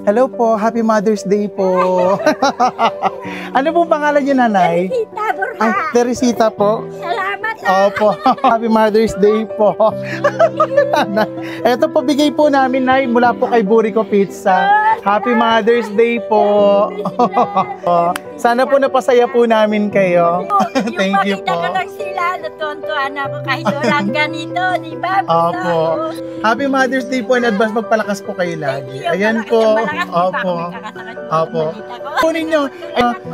Hello po, Happy Mother's Day po. Ano po pangalan niyo, nanay? Teresita Burha. Ay, Teresita po. Salamat. Opo, Happy Mother's Day po. Ito po, bigay po namin, nay, mula po kay Buriko Pizza. Happy Mother's Day po. Sana po napasaya po namin kayo. Thank you po. Yung makita ko lang sila, natutuan ako kahit walang ganito, di ba? Opo. Happy Mother's Day po in advance, magpalakas po kayo lagi. Ayan po. Opo. Opo. Kunin nyo.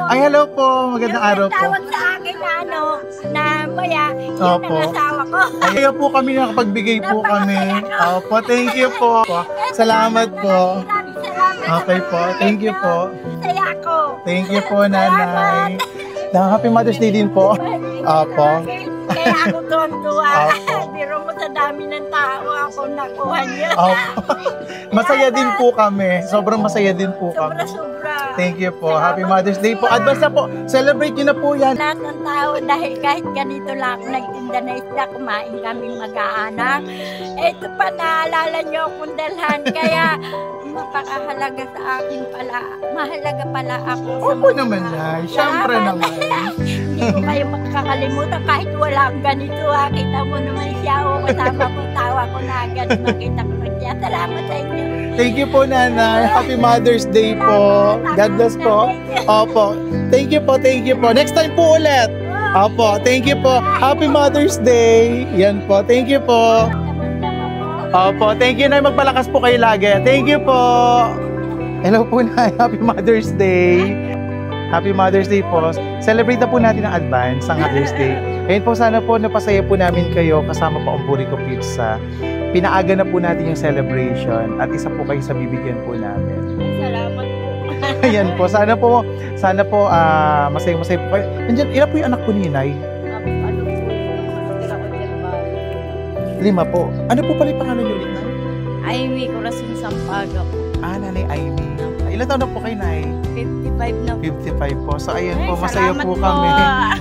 Ay, hello po. Magandang araw po. Tawag sa akin na na maya, yun Opo. ang asawa ko. Kaya po kami nakapagbigay po kami. Opo, thank you po. Salamat po. Maraming salamat. Okay po, thank you po. Saya ako. Thank you po, nanay. Happy Mother's Day din po. Opo. Kaya ako tuwan-tuwa. Opo. Biro mo sa dami ng tao ako nakuha niya. Opo. Masaya din po kami. Sobrang masaya din po kami. Sobra-sobra. Thank you po. Happy Mother's Day po. Advance na po. Celebrate nyo na po yan. Lahat ng tao dahil kahit ganito lang ako nagtinda na isda, kumain kaming mag-aanak. Ito pa naalala niyo akong dalhan. Kaya mapakahalaga sa akin pala. Mahalaga pala ako sa Opo naman yan. Siyempre naman. Hindi ko kayo makakalimutan kahit wala akong ganito. Kita mo naman siya o kasama ko, tawa ko na agad. Makita ko na siya. Salamat sa inyo. Thank you po, nanay. Happy Mother's Day po. God bless po. Opo. Thank you po, thank you po. Next time po ulit. Opo, thank you po. Happy Mother's Day. Yan po, thank you po. Opo, thank you, nay. Magpalakas po kayo lagi. Thank you po. Hello po, nay. Happy Mother's Day. Happy Mother's Day po. Celebrate na po natin ang advance ang Mother's Day. Ayun po, sana po napasaya po namin kayo kasama po ang Buriko Pizza. Pinaaga na po natin yung celebration at isa po kayo sa bibigyan po namin. Salamat po. Ayan po, sana po masaya-masaya po kayo. Nandiyan, ilan po yung anak po ni Nay? Ano po yung nakatira ko dyan ba? 5 po. Ano po pala yung pangalan niyo ulit, Nay? Amy Corazon Sampaga po. Nanay Amy. Ilan taon na po kayo, Nay? 55 na po. 55 po. So ayan po, Ay, masaya salamat po po. kami.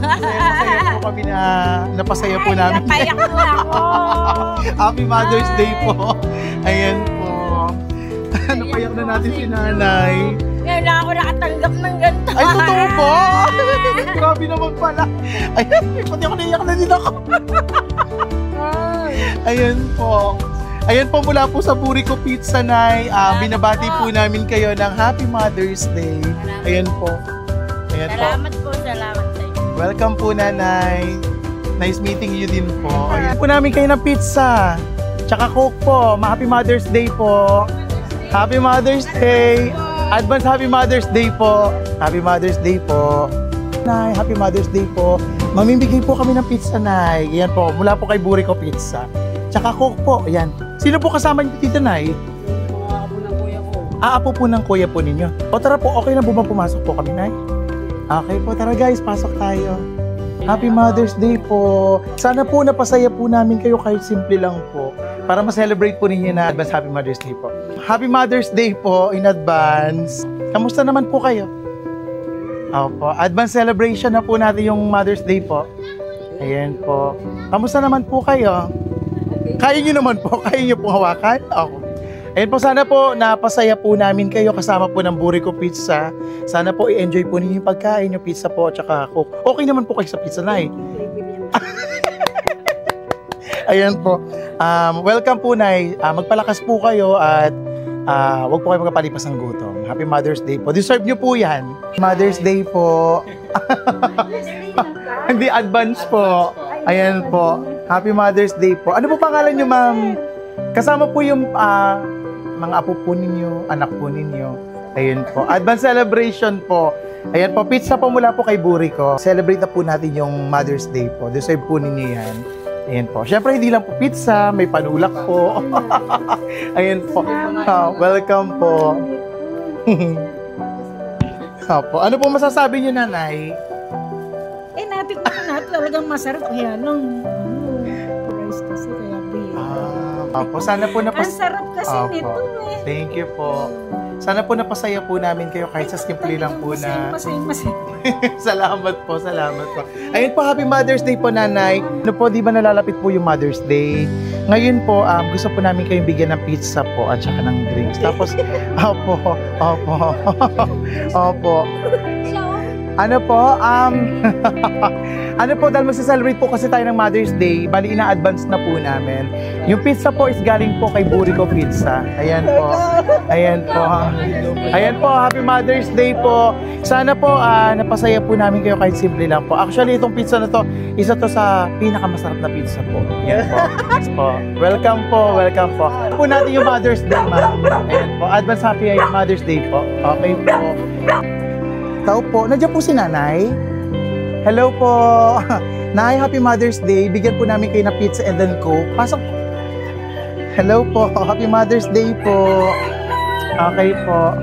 Masaya po kami na napasaya po namin. Napayak po ako. Happy Mother's Day po. Ayan po. Napayak na natin si nanay. Ngayon na ako nakatanggap ng ganito. Ay, totoo po? Grabe naman pala. Ayan, pati ako naiyak na din ako. Ayan po. Ayan po, mula po sa Buriko Pizza, Nay. Binabati po namin kayo ng Happy Mother's Day. Ayan po. Ayan po. Salamat po, salamat sa inyo. Welcome po, nanay. Nice meeting you din po. Ayan po namin kayo ng pizza. Tsaka Coke po. Happy Mother's Day po. Happy Mother's Day. Advance Happy Mother's Day po. Happy Mother's Day po. Nay, Happy Mother's Day po. Mamimigay po kami ng pizza, Nay. Ayan po, mula po kay Buriko Pizza. Tsaka Coke po. Ayan. Sino po kasama niyo dito, Nay? Mga apo ng kuya ko. Apo po ng kuya po ninyo. O tara po, okay na po ba pumasok po kami, Nay? Okay po, tara guys, pasok tayo. Happy Mother's Day po. Sana po napasaya po namin kayo kahit simple lang po. Para ma-celebrate po ninyo na advance Happy Mother's Day po. Happy Mother's Day po in advance. Kamusta naman po kayo? Opo, advance celebration na po natin yung Mother's Day po. Ayan po. Kamusta naman po kayo? Kaya nyo naman po, kaya nyo po hawakan? Ako. Ayan po, sana po napasaya po namin kayo kasama po ng Buriko Pizza. Sana po i-enjoy po ninyo yung pagkain, yung pizza po, tsaka Coke. Okay naman po kayo sa pizza, Nay. Ayan po. Welcome po, Nay. Magpalakas po kayo at huwag po kayo magpapalipas ng gutom. Happy Mother's Day po. Deserve nyo po yan. Mother's Day po. Hindi advance po. Ayan po. Happy Mother's Day po. Ano po pangalan nyo, ma'am? Kasama po yung mga apo po ninyo, anak po ninyo. Ayun po. Advance celebration po. Ayan po, pizza po mula po kay Buriko. Celebrate na po natin yung Mother's Day po. Deserve po ninyo yan. Ayan po. Siyempre, hindi lang po pizza, may panulak po. Ayan po. Welcome po. Opo. Ano po masasabi niyo, nanay? Natikman na talagang masarap. Kaya lang, rice kasi kaya bihira. Opo, sana po Ang sarap kasi Opo. nito eh. Thank you po. Sana po napasaya po namin kayo kahit sa simple lang po na. Masaya. Salamat po, salamat po. Ayun po, Happy Mother's Day po, Nanay. Ano po, di ba nalalapit po yung Mother's Day? Ngayon po, gusto po namin kayong bigyan ng pizza po at saka ng drinks. Tapos, opo. Ano po, ano po, dahil magsa-celebrate po kasi tayo ng Mother's Day, bali ina-advance na po namin. Yung pizza po is galing po kay Burico Pizza. Ayan po. Ayan po, Happy Mother's Day po. Sana po, napasaya po namin kayo kahit simple lang po. Actually, itong pizza na to, isa to sa pinakamasarap na pizza po. Ayan po. Yes po. Welcome po. Po natin yung Mother's Day, ma'am. Ayan po. Advance Happy Mother's Day po. Okay po. Tao po. Nandiyan po si Nanay. Hello po. Nay, Happy Mother's Day. Bigyan po namin kayo na pizza and then Coke. Pasok po. Hello po. Happy Mother's Day po. Okay po.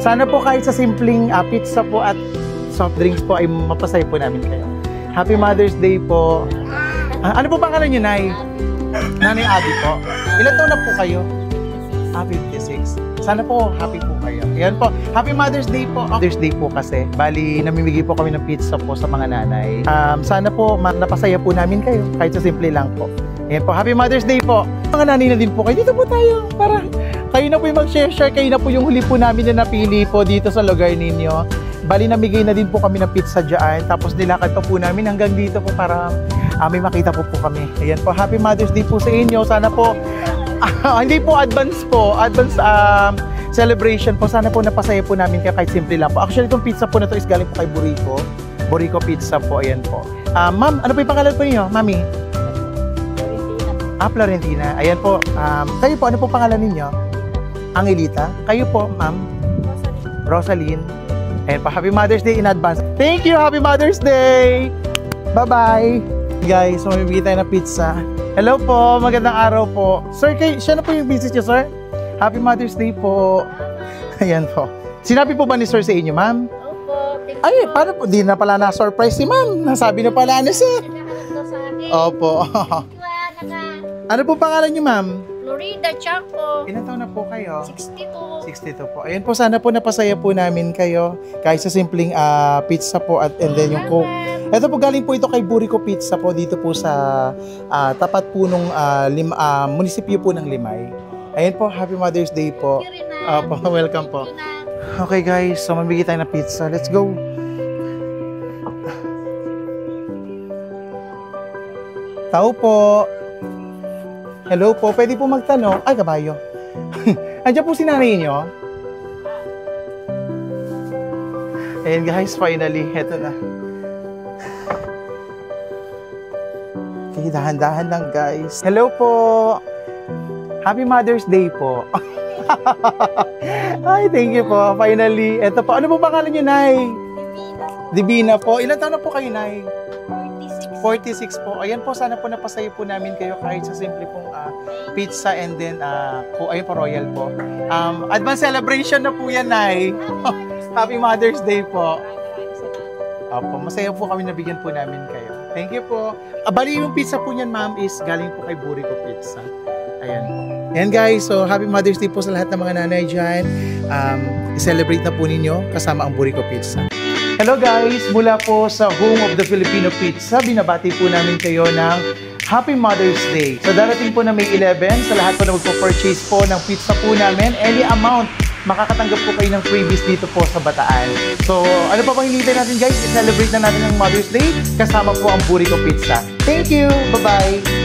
Sana po kahit sa simpleng pizza po at soft drinks po ay mapasaya po namin kayo. Happy Mother's Day po. Ano po pangalan niyo, Nay? Nanay Abby po. Ilan taon na po kayo? 56. Sana po happy po kayo. Ayan po. Happy Mother's Day po. Mother's Day po kasi. Bali, namimigay po kami ng pizza po sa mga nanay. Sana po napasaya po namin kayo. Kahit sa simple lang po. Ayan po. Happy Mother's Day po. Mga nanay na din po kayo. Dito po tayo. Para kayo na po yung mag-share. Kayo na po yung huli po namin na napili po dito sa lugar ninyo. Bali, namigay na din po kami ng pizza dyan. Tapos nilakad pa po namin hanggang dito po para may makita po kami. Ayan po. Happy Mother's Day po sa inyo. Sana po hindi po advance celebration po. Sana po napasaya po namin kaya kahit simple lang po. Actually, itong pizza po na to is galing po kay Burico Pizza po. Ayan po. Ma'am, ano po yung pangalan po niyo, Mami? Florentina. Ayan po. Kayo po, ano po pangalan ninyo? Angelita. Kayo po, Ma'am? Rosaline. Ayan po. Happy Mother's Day in advance. Thank you. Happy Mother's Day. Bye-bye. Guys, mamibigay tayo ng pizza. Hello po, magandang araw po. Sir, siya na po yung visit niyo, sir? Happy Mother's Day po. Ayan po. Sinabi po ba ni sir sa inyo, ma'am? Opo. Ay, paano po? Di na pala na-surprise si ma'am. Nasabi na pala ni sir. Opo. Ano po pangalan niyo, ma'am? Florida Chaco. Ilan taon na po kayo? 62. 62 po. Ayan po, sana po napasaya po namin kayo. Kahit sa simpleng pizza po and then yung Coke. Ito po, galing po ito kay Burico Pizza po dito po sa tapat po nung munisipyo po ng Limay. Ayan po, Happy Mother's Day po. Welcome po. Okay guys, so mamigay tayo ng pizza. Let's go. Tao po. Hello po, pwede po magtanong. Ay, kabayo. Andiyan po si nanay niyo. Ayan guys, finally, eto na. Okay, dahan-dahan lang guys. Hello po. Happy Mother's Day po. Ay, thank you po. Finally, eto po. Ano po pangalan niyo, Nay? Divina po. Ilan taon na po kayo, Nay? 46 po. Ayan po, sana po napasaya po namin kayo kahit sa simple pong pizza and then ayun po, royal po. Advance celebration na po yan, Nay. Happy Mother's Day po. Opo, masaya po kami nabigyan po namin kayo. Thank you po. Bali yung pizza po niyan, ma'am, is galing po kay Burico Pizza. Ayan po. Ayan guys, so Happy Mother's Day po sa lahat ng mga nanay dyan. I-celebrate na po ninyo kasama ang Burico Pizza. Hello guys, mula po sa Home of the Filipino Pizza, binabati po namin kayo ng Happy Mother's Day. So darating po na May 11, sa lahat po na magpo-purchase po ng pizza po namin, any amount, makakatanggap po kayo ng freebies dito po sa Bataan. So ano pa bang hinihintay natin guys? I-celebrate na natin ang Mother's Day kasama po ang Burico Pizza. Thank you! Bye-bye!